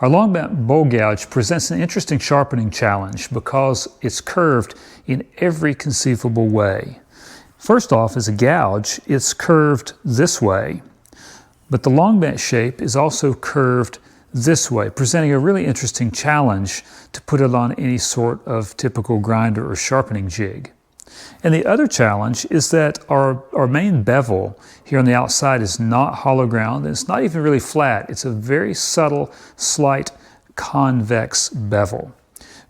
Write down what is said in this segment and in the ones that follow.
Our long bent bowl gouge presents an interesting sharpening challenge because it's curved in every conceivable way. First off, as a gouge, it's curved this way, but the long bent shape is also curved this way, presenting a really interesting challenge to put it on any sort of typical grinder or sharpening jig. And the other challenge is that our main bevel here on the outside is not hollow ground, and it's not even really flat. It's a very subtle, slight convex bevel,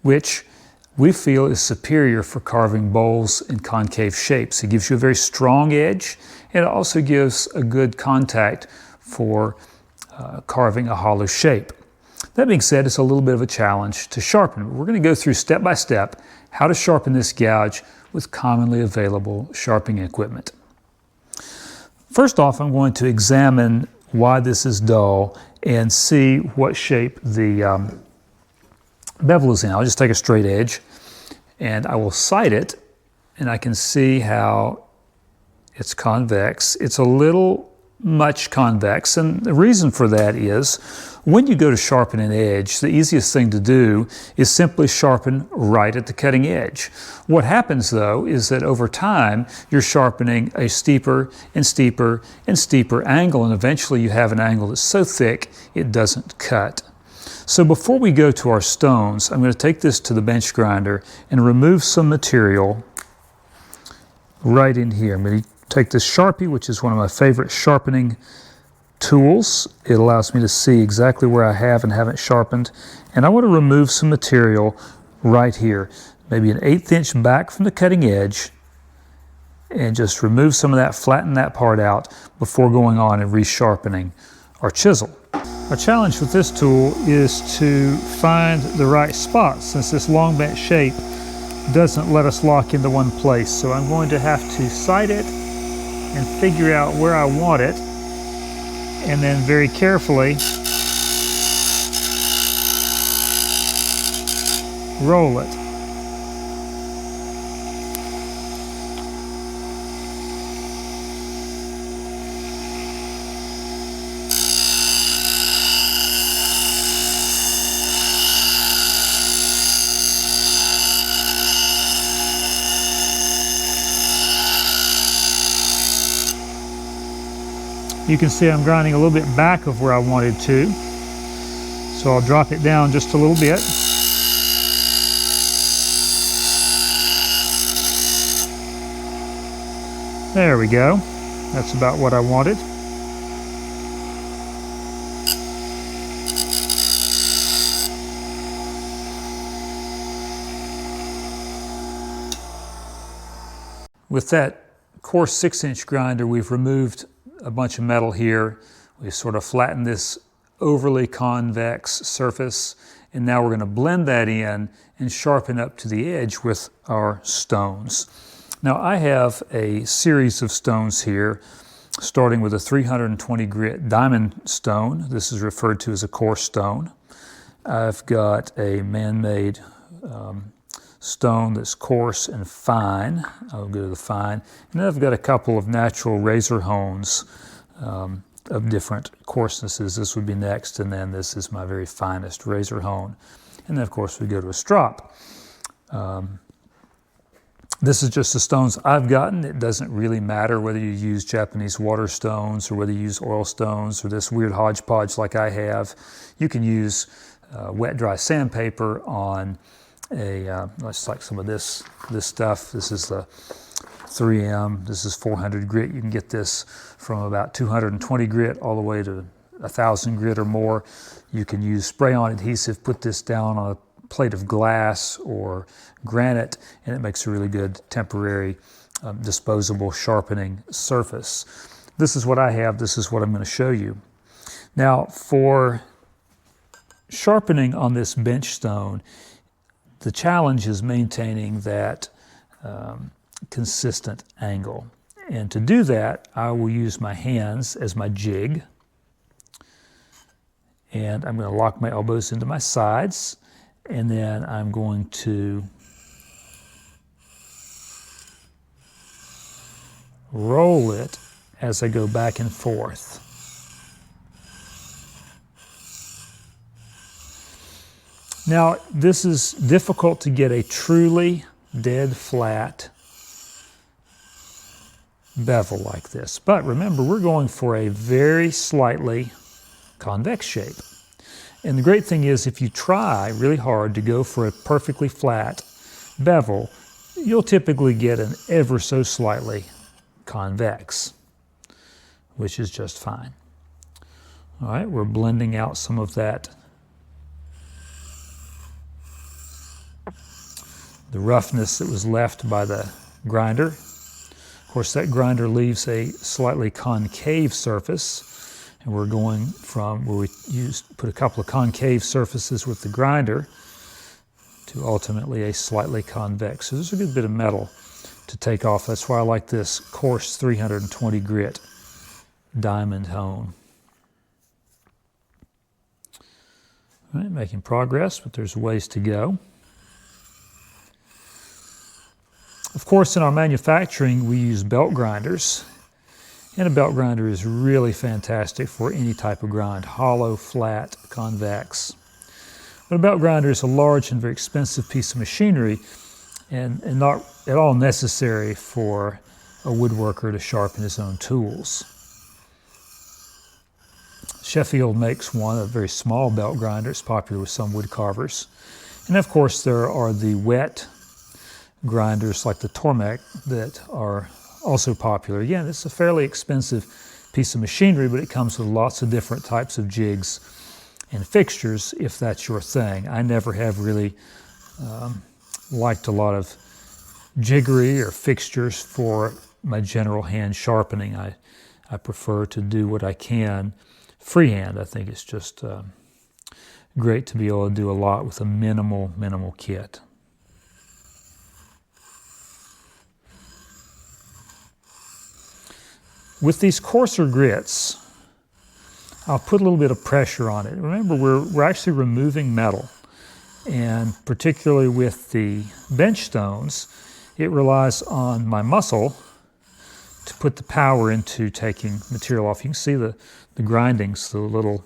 which we feel is superior for carving bowls in concave shapes. It gives you a very strong edge, and it also gives a good contact for carving a hollow shape. That being said, it's a little bit of a challenge to sharpen. We're going to go through step by step how to sharpen this gouge with commonly available sharpening equipment. First off, I'm going to examine why this is dull and see what shape the bevel is in. I'll just take a straight edge and I will sight it, and I can see how it's convex. It's a little much convex, and the reason for that is when you go to sharpen an edge, the easiest thing to do is simply sharpen right at the cutting edge. What happens though is that over time you're sharpening a steeper and steeper and steeper angle, and eventually you have an angle that's so thick it doesn't cut. So before we go to our stones, I'm going to take this to the bench grinder and remove some material right in here. I'm going to take this Sharpie, which is one of my favorite sharpening tools. It allows me to see exactly where I have and haven't sharpened. And I want to remove some material right here, maybe an 1/8 inch back from the cutting edge, and just remove some of that, flatten that part out before going on and resharpening our chisel. Our challenge with this tool is to find the right spot, since this long bent shape doesn't let us lock into one place. So I'm going to have to sight it and figure out where I want it, and then very carefully roll it. You can see I'm grinding a little bit back of where I wanted to, so I'll drop it down just a little bit. There we go. That's about what I wanted. With that coarse 6-inch grinder, we've removed a bunch of metal here. We've sort of flattened this overly convex surface, and now we're going to blend that in and sharpen up to the edge with our stones. Now I have a series of stones here, starting with a 320 grit diamond stone. This is referred to as a coarse stone. I've got a man-made stone that's coarse and fine. I'll go to the fine. And then I've got a couple of natural razor hones of different coarsenesses. This would be next, and then this is my very finest razor hone. And then of course we go to a strop. This is just the stones I've gotten. It doesn't really matter whether you use Japanese water stones or whether you use oil stones or this weird hodgepodge like I have. You can use wet dry sandpaper on let's like some of this stuff. This is the 3M. This is 400 grit. You can get this from about 220 grit all the way to 1,000 grit or more. You can use spray-on adhesive, put this down on a plate of glass or granite, and it makes a really good temporary disposable sharpening surface. This is what I have. This is what I'm going to show you. Now for sharpening on this bench stone, the challenge is maintaining that consistent angle. And to do that, I will use my hands as my jig. And I'm going to lock my elbows into my sides. And then I'm going to roll it as I go back and forth. Now, this is difficult to get a truly dead flat bevel like this. But remember, we're going for a very slightly convex shape. And the great thing is, if you try really hard to go for a perfectly flat bevel, you'll typically get an ever so slightly convex, which is just fine. All right, we're blending out some of that, the roughness that was left by the grinder. Of course, that grinder leaves a slightly concave surface, and we're going from where we put a couple of concave surfaces with the grinder to ultimately a slightly convex. So there's a good bit of metal to take off. That's why I like this coarse 320 grit diamond hone. All right, making progress, but there's ways to go. Of course, in our manufacturing, we use belt grinders, and a belt grinder is really fantastic for any type of grind, hollow, flat, convex. But a belt grinder is a large and very expensive piece of machinery, and not at all necessary for a woodworker to sharpen his own tools. Sheffield makes one, a very small belt grinder. It's popular with some wood carvers. And of course, there are the wet grinders like the Tormek that are also popular. Again, it's a fairly expensive piece of machinery, but it comes with lots of different types of jigs and fixtures if that's your thing. I never have really liked a lot of jiggery or fixtures for my general hand sharpening. I prefer to do what I can freehand. I think it's just great to be able to do a lot with a minimal kit. With these coarser grits, I'll put a little bit of pressure on it. Remember, we're actually removing metal, and particularly with the bench stones, it relies on my muscle to put the power into taking material off. You can see the grindings, the little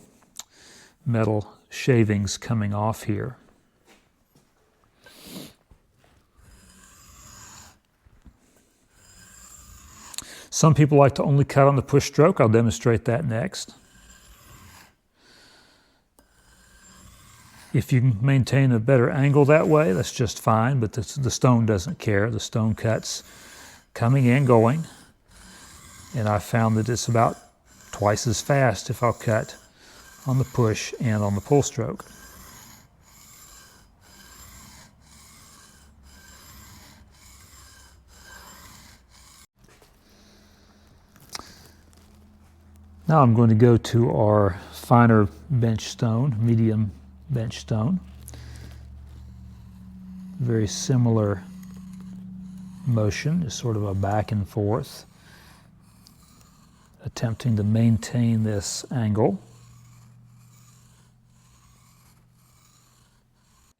metal shavings coming off here. Some people like to only cut on the push stroke. I'll demonstrate that next. If you can maintain a better angle that way, that's just fine, but the stone doesn't care. The stone cuts coming and going, and I found that it's about twice as fast if I'll cut on the push and on the pull stroke. Now I'm going to go to our finer bench stone, medium bench stone. Very similar motion, just sort of a back and forth, attempting to maintain this angle.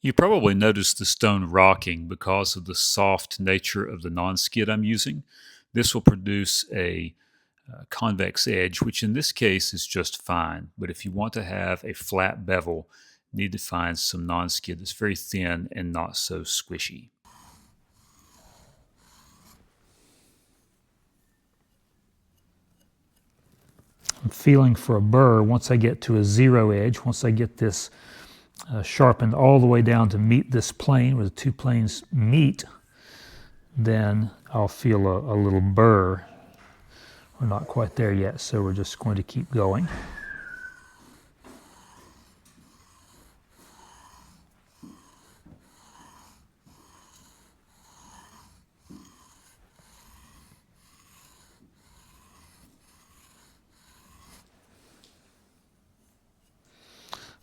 You probably noticed the stone rocking because of the soft nature of the non-skid I'm using. This will produce a convex edge, which in this case is just fine. But if you want to have a flat bevel, you need to find some non-skid that's very thin and not so squishy. I'm feeling for a burr once I get to a zero edge, once I get this sharpened all the way down to meet this plane, where the two planes meet, then I'll feel a little burr. We're not quite there yet, so we're just going to keep going.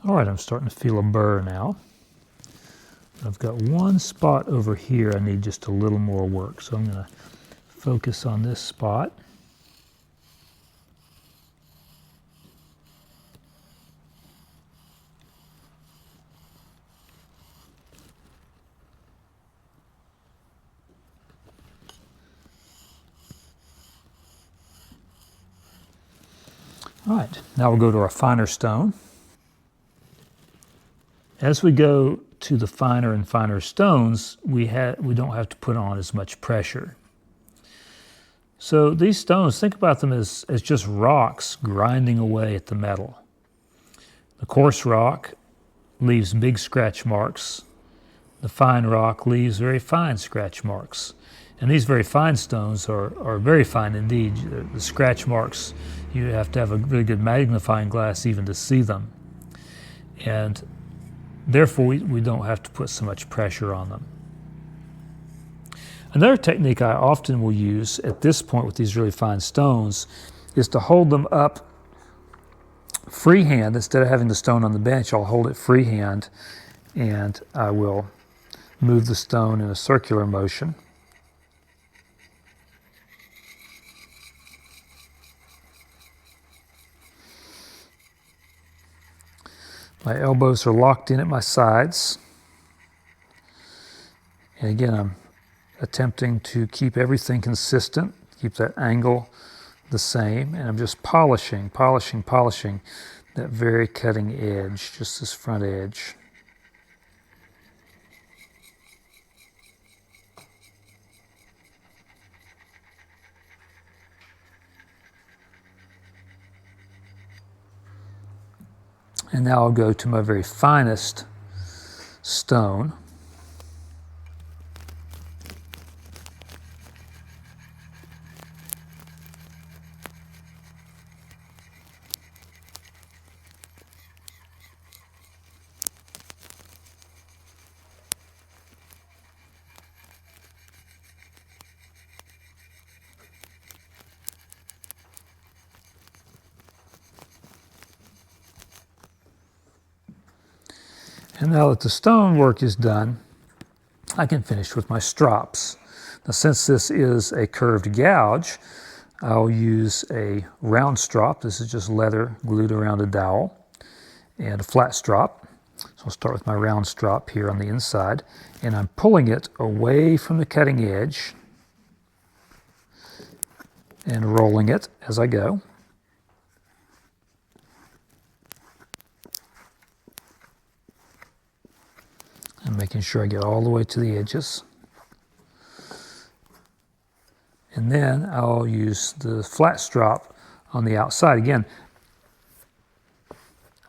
All right, I'm starting to feel a burr now. I've got one spot over here I need just a little more work, so I'm going to focus on this spot. All right, now we'll go to our finer stone. As we go to the finer and finer stones, we don't have to put on as much pressure. So these stones, think about them as just rocks grinding away at the metal. The coarse rock leaves big scratch marks. The fine rock leaves very fine scratch marks. And these very fine stones are very fine indeed. The scratch marks, you have to have a really good magnifying glass even to see them. And therefore, we don't have to put so much pressure on them. Another technique I often will use at this point with these really fine stones is to hold them up freehand. Instead of having the stone on the bench, I'll hold it freehand and I will move the stone in a circular motion. My elbows are locked in at my sides. And again, I'm attempting to keep everything consistent, keep that angle the same, and I'm just polishing that very cutting edge, just this front edge. And now I'll go to my very finest stone. And now that the stone work is done, I can finish with my strops. Now, since this is a curved gouge, I'll use a round strop. This is just leather glued around a dowel, and a flat strop. So I'll start with my round strop here on the inside, and I'm pulling it away from the cutting edge and rolling it as I go. And making sure I get all the way to the edges. And then I'll use the flat strop on the outside. Again,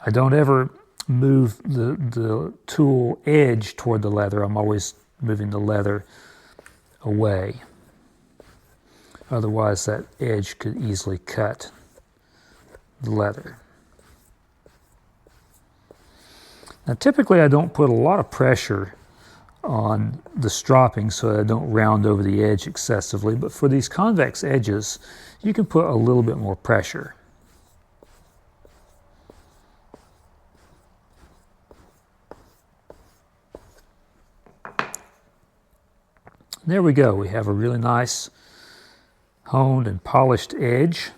I don't ever move the tool edge toward the leather. I'm always moving the leather away. Otherwise, that edge could easily cut the leather. Now, typically I don't put a lot of pressure on the stropping so that I don't round over the edge excessively, but for these convex edges, you can put a little bit more pressure. There we go. We have a really nice honed and polished edge.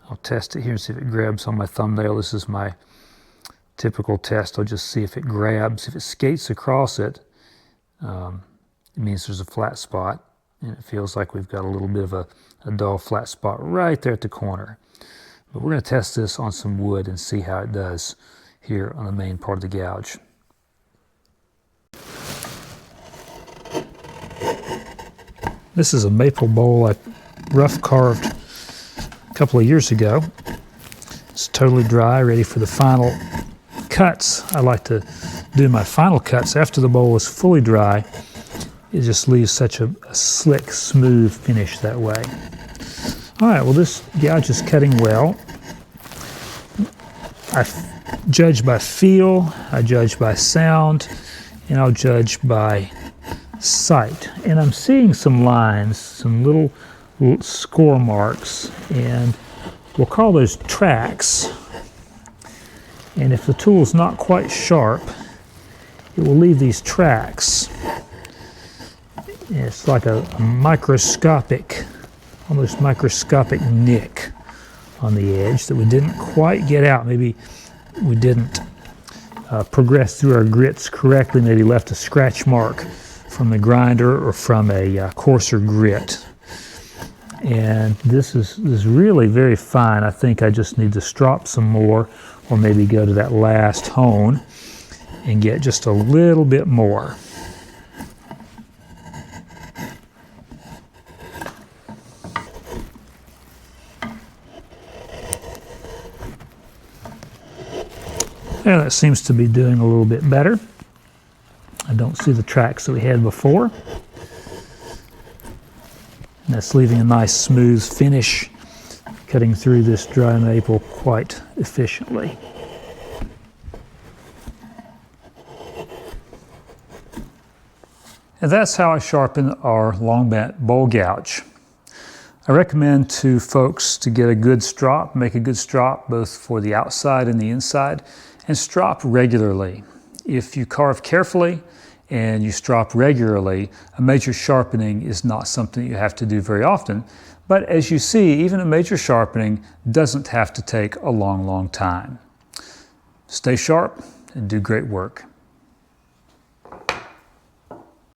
I'll test it here and see if it grabs on my thumbnail. This is my typical test. I'll just see if it grabs. If it skates across it, it means there's a flat spot, and it feels like we've got a little bit of a dull flat spot right there at the corner. But we're going to test this on some wood and see how it does here on the main part of the gouge. This is a maple bowl I rough carved a couple of years ago. It's totally dry, ready for the final cuts. I like to do my final cuts after the bowl is fully dry. It just leaves such a slick, smooth finish that way. All right, well, this gouge is cutting well. I judge by feel, I judge by sound, and I'll judge by sight. And I'm seeing some lines, some little score marks, and we'll call those tracks. And if the tool is not quite sharp, it will leave these tracks. It's like a microscopic, almost microscopic nick on the edge that we didn't quite get out. Maybe we didn't progress through our grits correctly, maybe left a scratch mark from the grinder or from a coarser grit. And this is really very fine. I think I just need to strop some more, or maybe go to that last hone. and get just a little bit more. Yeah, that seems to be doing a little bit better. I don't see the tracks that we had before. And that's leaving a nice smooth finish, cutting through this dry maple quite efficiently. And that's how I sharpen our long bent bowl gouge. I recommend to folks to get a good strop, make a good strop both for the outside and the inside, and strop regularly. If you carve carefully and you strop regularly, a major sharpening is not something you have to do very often. But as you see, even a major sharpening doesn't have to take a long, long time. Stay sharp and do great work.